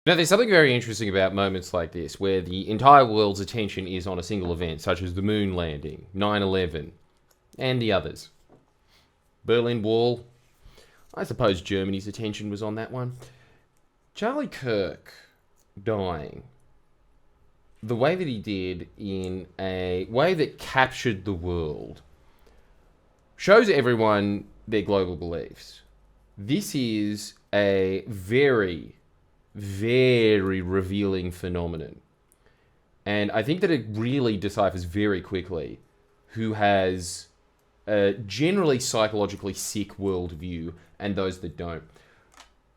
Now, there's something very interesting about moments like this, where the entire world's attention is on a single event, such as the moon landing, 9/11, and the others. Berlin Wall. I suppose Germany's attention was on that one. Charlie Kirk dying the way that he did, in a way that captured the world, shows everyone their global beliefs. This is a very, very revealing phenomenon. And I think that it really deciphers very quickly who has a generally psychologically sick worldview and those that don't.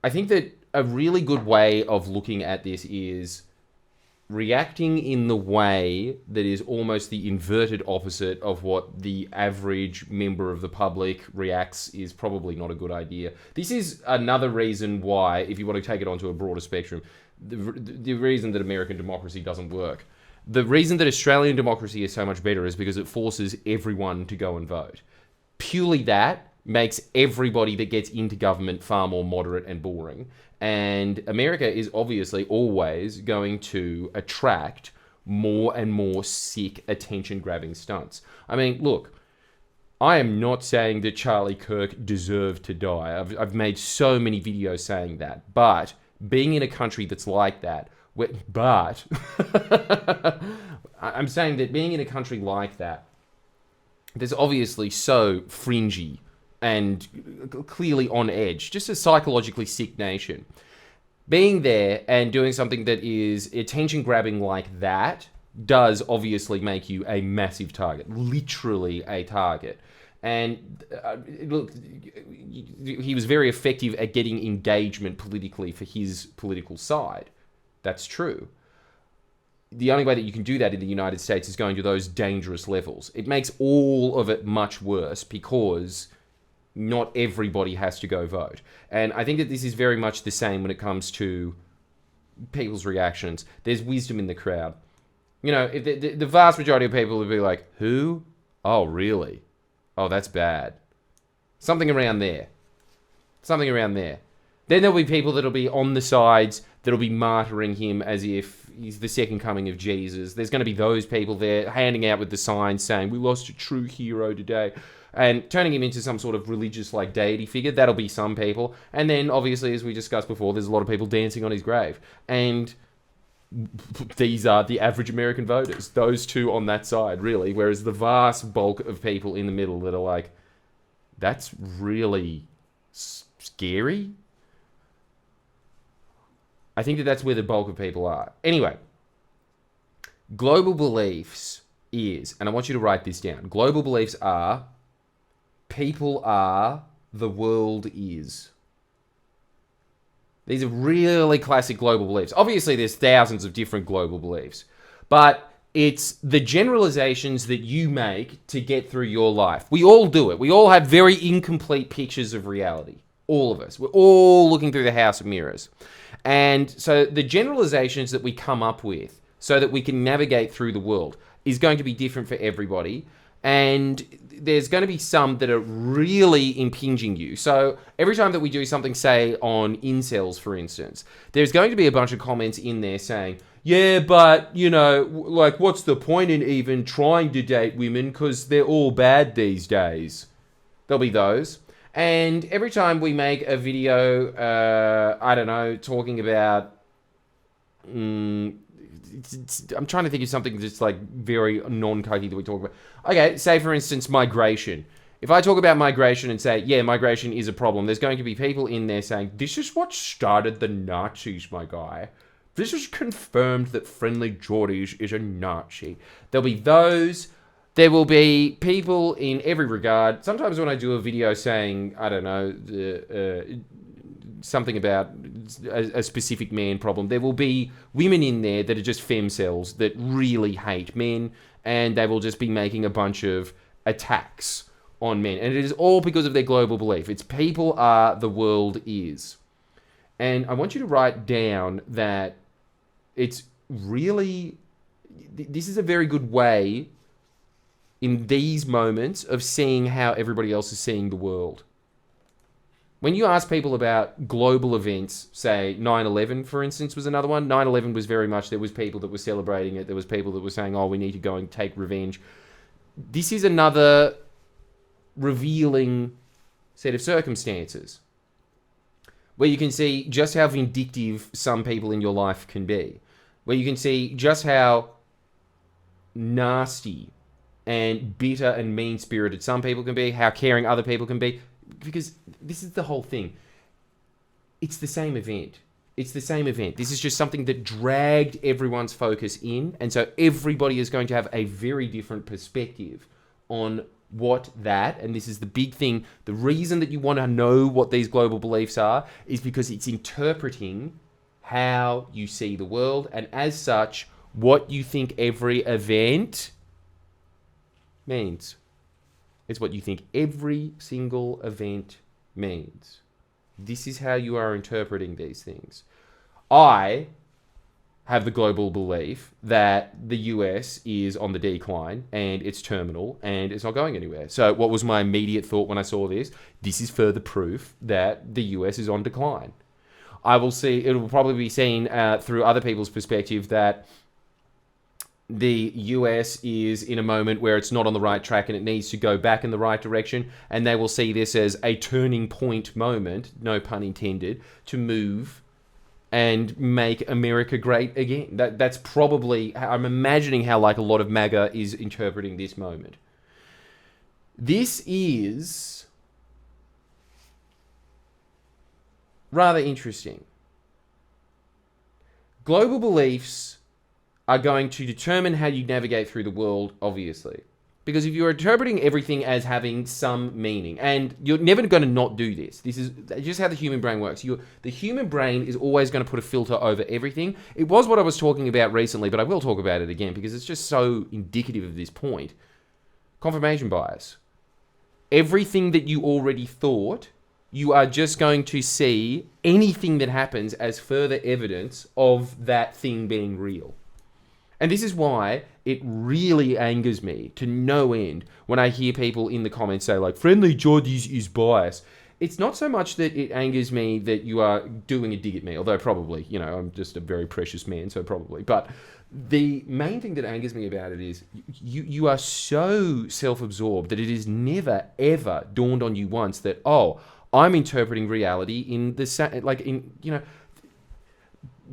I think that a really good way of looking at this is reacting in the way that is almost the inverted opposite of what the average member of the public reacts is probably not a good idea. This is another reason why, if you want to take it onto a broader spectrum, the reason that American democracy doesn't work. The reason that Australian democracy is so much better is because it forces everyone to go and vote. Purely that makes everybody that gets into government far more moderate and boring. And America is obviously always going to attract more and more sick, attention-grabbing stunts. I mean, look, I am not saying that Charlie Kirk deserved to die. I've made so many videos saying that. But being in a country that's like that, I'm saying that being in a country like that, there's obviously so fringy and clearly on edge, just a psychologically sick nation. Being there and doing something that is attention-grabbing like that does obviously make you a massive target, literally a target. And look, he was very effective at getting engagement politically for his political side. That's true. The only way that you can do that in the United States is going to those dangerous levels. It makes all of it much worse because not everybody has to go vote. And I think that this is very much the same when it comes to people's reactions. There's wisdom in the crowd. You know, the vast majority of people will be like, who? Oh, really? Oh, that's bad. Something around there. Something around there. Then there'll be people that'll be on the sides, that'll be martyring him as if he's the second coming of Jesus. There's going to be those people there handing out with the signs saying, we lost a true hero today, and turning him into some sort of religious like deity figure. That'll be some people. And then obviously, as we discussed before, there's a lot of people dancing on his grave. And these are the average American voters. Those two on that side, really. Whereas the vast bulk of people in the middle that are like, that's really scary. I think that that's where the bulk of people are. Anyway, global beliefs is, and I want you to write this down. Global beliefs are, people are, the world is. These are really classic global beliefs. Obviously, there's thousands of different global beliefs, but it's the generalizations that you make to get through your life. We all do it. We all have very incomplete pictures of reality. All of us. We're all looking through the house of mirrors. And so the generalizations that we come up with so that we can navigate through the world is going to be different for everybody. And there's going to be some that are really impinging you. So every time that we do something, say, on incels, for instance, there's going to be a bunch of comments in there saying, yeah, but, you know, like, what's the point in even trying to date women because they're all bad these days? There'll be those. And every time we make a video, I don't know, talking about... I'm trying to think of something that's like very non-cokey that we talk about. Okay, say for instance migration. If I talk about migration and say, yeah, migration is a problem, there's going to be people in there saying, this is what started the Nazis, my guy. This has confirmed that Friendly Jordies is a Nazi. There'll be those. There will be people in every regard. Sometimes when I do a video saying, I don't know, something about a specific man problem, there will be women in there that are just femcells that really hate men, and they will just be making a bunch of attacks on men. And it is all because of their global belief. It's people are, the world is. And I want you to write down that it's really... This is a very good way in these moments of seeing how everybody else is seeing the world. When you ask people about global events, say 9/11, for instance, was another one. 9/11 was very much, there was people that were celebrating it. There was people that were saying, oh, we need to go and take revenge. This is another revealing set of circumstances where you can see just how vindictive some people in your life can be, where you can see just how nasty and bitter and mean-spirited some people can be, how caring other people can be, because this is the whole thing. It's the same event. It's the same event. This is just something that dragged everyone's focus in, and so everybody is going to have a very different perspective on what that, and this is the big thing, the reason that you want to know what these global beliefs are is because it's interpreting how you see the world, and as such, what you think every event means. It's what you think every single event means. This is how you are interpreting these things. I have the global belief that the US is on the decline and it's terminal and it's not going anywhere. So what was my immediate thought when I saw this? This is further proof that the US is on decline. I will see, it will probably be seen through other people's perspective that the US is in a moment where it's not on the right track and it needs to go back in the right direction, and they will see this as a turning point moment, no pun intended, to move and make America great again. That's probably, I'm imagining how like a lot of MAGA is interpreting this moment. This is rather interesting. Global beliefs are going to determine how you navigate through the world, obviously. Because if you're interpreting everything as having some meaning, and you're never going to not do this. This is just how the human brain works. The human brain is always going to put a filter over everything. It was what I was talking about recently, but I will talk about it again because it's just so indicative of this point. Confirmation bias. Everything that you already thought, you are just going to see anything that happens as further evidence of that thing being real. And this is why it really angers me to no end when I hear people in the comments say like, friendly Jod is biased. It's not so much that it angers me that you are doing a dig at me, although probably, you know, I'm just a very precious man, so probably. But the main thing that angers me about it is you are so self-absorbed that it has never, ever dawned on you once that, oh, I'm interpreting reality in the, like in, you know,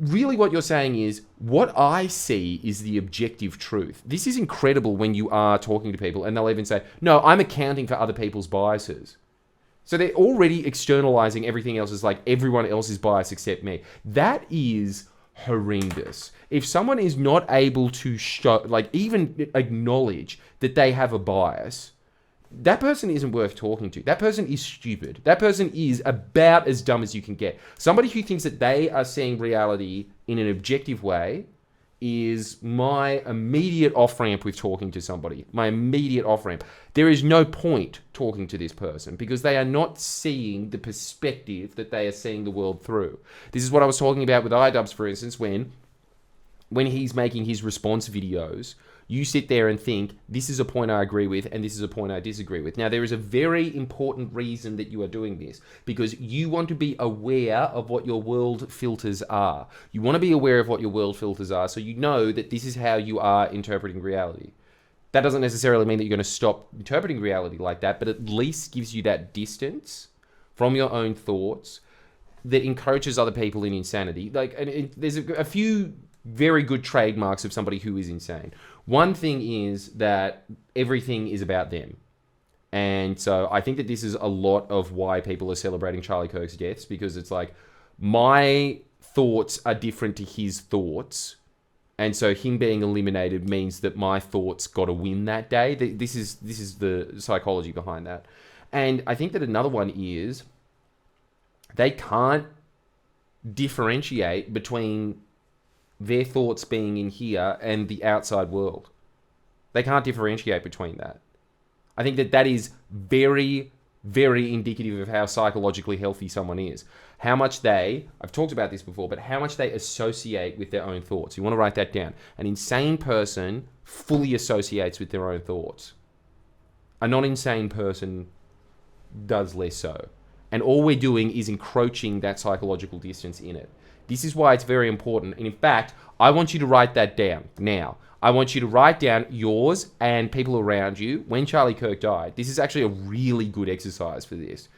really what you're saying is, what I see is the objective truth. This is incredible when you are talking to people and they'll even say, no, I'm accounting for other people's biases. So they're already externalizing everything else as like everyone else's bias except me. That is horrendous. If someone is not able to show, like even acknowledge that they have a bias, that person isn't worth talking to. That person is stupid. That person is about as dumb as you can get. Somebody who thinks that they are seeing reality in an objective way is my immediate off-ramp with talking to somebody. My immediate off-ramp. There is no point talking to this person because they are not seeing the perspective that they are seeing the world through. This is what I was talking about with iDubbbz, for instance, when he's making his response videos. You sit there and think, this is a point I agree with and this is a point I disagree with. Now, there is a very important reason that you are doing this because you want to be aware of what your world filters are. You want to be aware of what your world filters are so you know that this is how you are interpreting reality. That doesn't necessarily mean that you're going to stop interpreting reality like that, but at least gives you that distance from your own thoughts that encourages other people in insanity. Like, and there's a few very good trademarks of somebody who is insane. One thing is that everything is about them. And so I think that this is a lot of why people are celebrating Charlie Kirk's deaths, because it's like, my thoughts are different to his thoughts. And so him being eliminated means that my thoughts got to win that day. This is the psychology behind that. And I think that another one is they can't differentiate between their thoughts being in here and the outside world. They can't differentiate between that. I think that is very, very indicative of how psychologically healthy someone is. How much I've talked about this before, but how much they associate with their own thoughts. You want to write that down. An insane person fully associates with their own thoughts. A non-insane person does less so. And all we're doing is encroaching that psychological distance in it. This is why it's very important. And in fact, I want you to write that down now. I want you to write down yours and people around you when Charlie Kirk died. This is actually a really good exercise for this.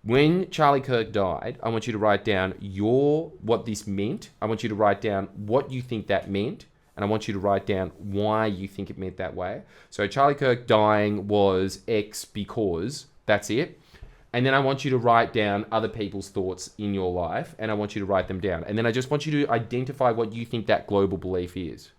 When Charlie Kirk died, I want you to write down what this meant. I want you to write down what you think that meant. And I want you to write down why you think it meant that way. So Charlie Kirk dying was X because, that's it. And then I want you to write down other people's thoughts in your life, and I want you to write them down. And then I just want you to identify what you think that global belief is.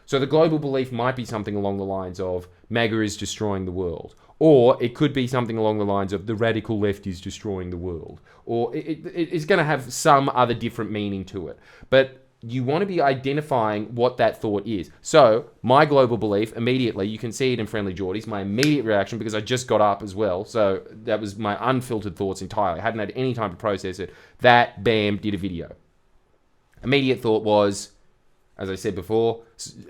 So the global belief might be something along the lines of MAGA is destroying the world. Or it could be something along the lines of the radical left is destroying the world. Or it's going to have some other different meaning to it. But you want to be identifying what that thought is. So my global belief, immediately, you can see it in Friendly Geordies, my immediate reaction, because I just got up as well. So that was my unfiltered thoughts entirely. I hadn't had any time to process it. That, bam, did a video. Immediate thought was, as I said before,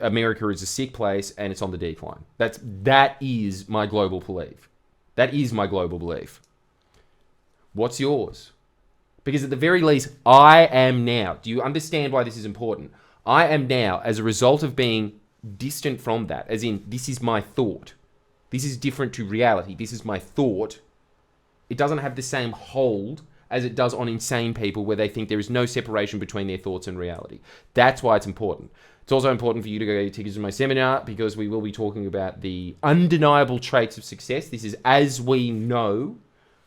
America is a sick place and it's on the decline. That is my global belief. That is my global belief. What's yours? Because at the very least, I am now. Do you understand why this is important? I am now, as a result of being distant from that, as in, this is my thought. This is different to reality. This is my thought. It doesn't have the same hold as it does on insane people where they think there is no separation between their thoughts and reality. That's why it's important. It's also important for you to go get tickets to my seminar because we will be talking about the undeniable traits of success. This is, as we know,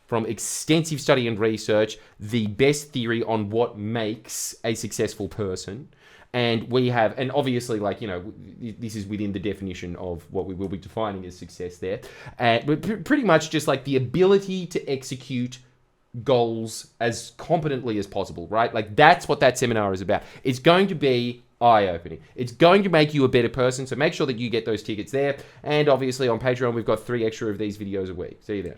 from extensive study and research, the best theory on what makes a successful person. And we have, and obviously, this is within the definition of what we will be defining as success there. But pretty much just like the ability to execute goals as competently as possible, right? That's what that seminar is about. It's going to be eye-opening. It's going to make you a better person. So make sure that you get those tickets there. And obviously on Patreon, we've got 3 extra of these videos a week. See you there.